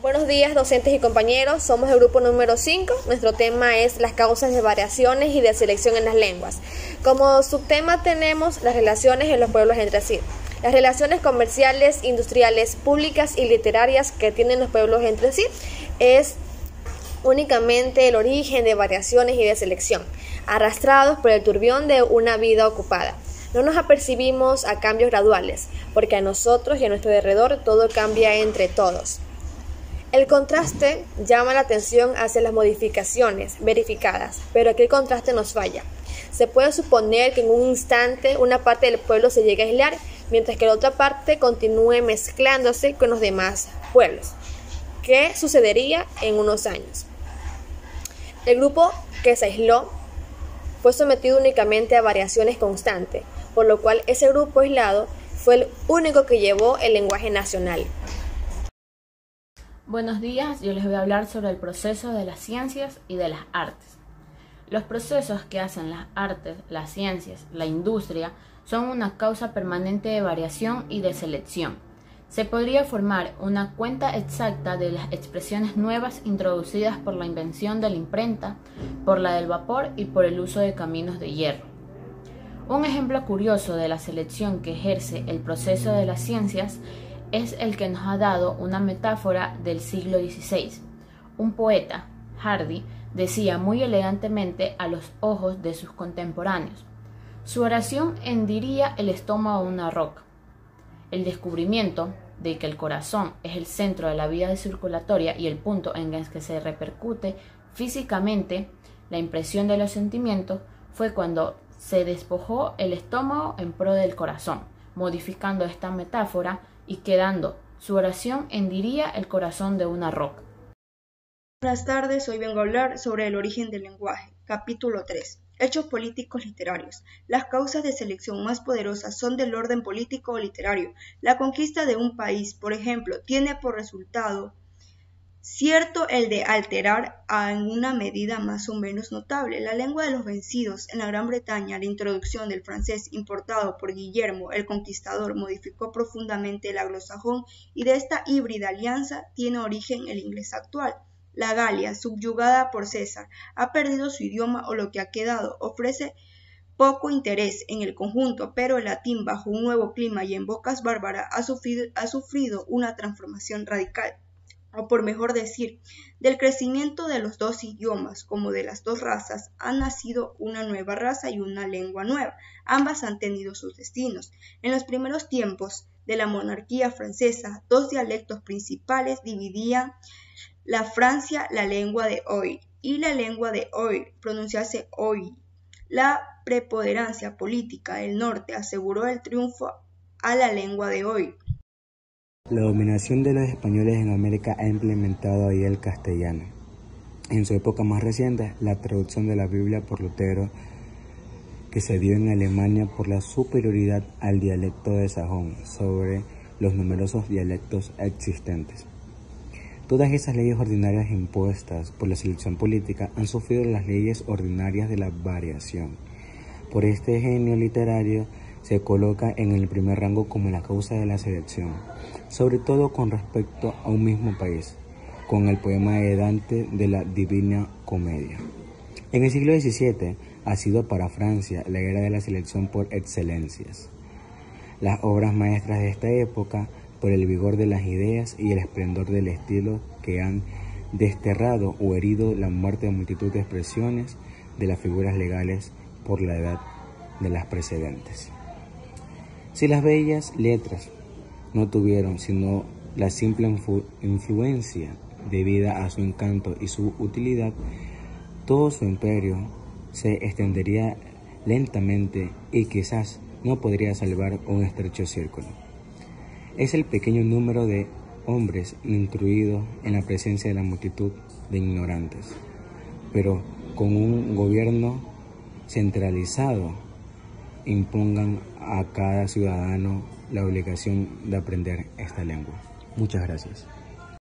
Buenos días, docentes y compañeros. Somos el grupo número 5. Nuestro tema es las causas de variaciones y de selección en las lenguas. Como subtema tenemos las relaciones en los pueblos entre sí. Las relaciones comerciales, industriales, públicas y literarias que tienen los pueblos entre sí es únicamente el origen de variaciones y de selección, arrastrados por el turbión de una vida ocupada. No nos apercibimos a cambios graduales, porque a nosotros y a nuestro alrededor todo cambia entre todos. El contraste llama la atención hacia las modificaciones verificadas, pero aquí el contraste nos falla. Se puede suponer que en un instante una parte del pueblo se llegue a aislar, mientras que la otra parte continúe mezclándose con los demás pueblos. ¿Qué sucedería en unos años? El grupo que se aisló fue sometido únicamente a variaciones constantes, por lo cual ese grupo aislado fue el único que llevó el lenguaje nacional. Buenos días, yo les voy a hablar sobre el proceso de las ciencias y de las artes. Los procesos que hacen las artes, las ciencias, la industria, son una causa permanente de variación y de selección. Se podría formar una cuenta exacta de las expresiones nuevas introducidas por la invención de la imprenta, por la del vapor y por el uso de caminos de hierro. Un ejemplo curioso de la selección que ejerce el proceso de las ciencias es el que nos ha dado una metáfora del siglo XVI. Un poeta, Hardy, decía muy elegantemente a los ojos de sus contemporáneos: su oración hendiría el estómago a una roca. El descubrimiento de que el corazón es el centro de la vida circulatoria y el punto en el que se repercute físicamente la impresión de los sentimientos fue cuando se despojó el estómago en pro del corazón, modificando esta metáfora y quedando: su oración hendiría el corazón de una roca. Buenas tardes, hoy vengo a hablar sobre el origen del lenguaje. Capítulo 3. Hechos políticos literarios. Las causas de selección más poderosas son del orden político o literario. La conquista de un país, por ejemplo, tiene por resultado cierto el de alterar en una medida más o menos notable la lengua de los vencidos. En la Gran Bretaña, la introducción del francés importado por Guillermo el Conquistador modificó profundamente el anglosajón, y de esta híbrida alianza tiene origen el inglés actual. La Galia, subyugada por César, ha perdido su idioma, o lo que ha quedado ofrece poco interés en el conjunto, pero el latín, bajo un nuevo clima y en bocas bárbaras, ha sufrido una transformación radical. O por mejor decir, del crecimiento de los dos idiomas como de las dos razas ha nacido una nueva raza y una lengua nueva. Ambas han tenido sus destinos. En los primeros tiempos de la monarquía francesa, dos dialectos principales dividían la Francia, la lengua de Oïl y la lengua de Oïl, pronunciarse Oïl. La preponderancia política del norte aseguró el triunfo a la lengua de Oïl. La dominación de los españoles en América ha implementado ahí el castellano. En su época más reciente, la traducción de la Biblia por Lutero, que se dio en Alemania por la superioridad al dialecto de sajón sobre los numerosos dialectos existentes. Todas esas leyes ordinarias impuestas por la selección política han sufrido las leyes ordinarias de la variación. Por este genio literario se coloca en el primer rango como la causa de la selección, sobre todo con respecto a un mismo país, con el poema de Dante de la Divina Comedia. En el siglo XVII ha sido para Francia la era de la selección por excelencias. Las obras maestras de esta época, por el vigor de las ideas y el esplendor del estilo, que han desterrado o herido la muerte de multitud de expresiones de las figuras legales por la edad de las precedentes. Si las bellas letras no tuvieron sino la simple influencia debida a su encanto y su utilidad, todo su imperio se extendería lentamente y quizás no podría salvar un estrecho círculo. Es el pequeño número de hombres instruidos en la presencia de la multitud de ignorantes, pero con un gobierno centralizado impongan a cada ciudadano la obligación de aprender esta lengua. Muchas gracias.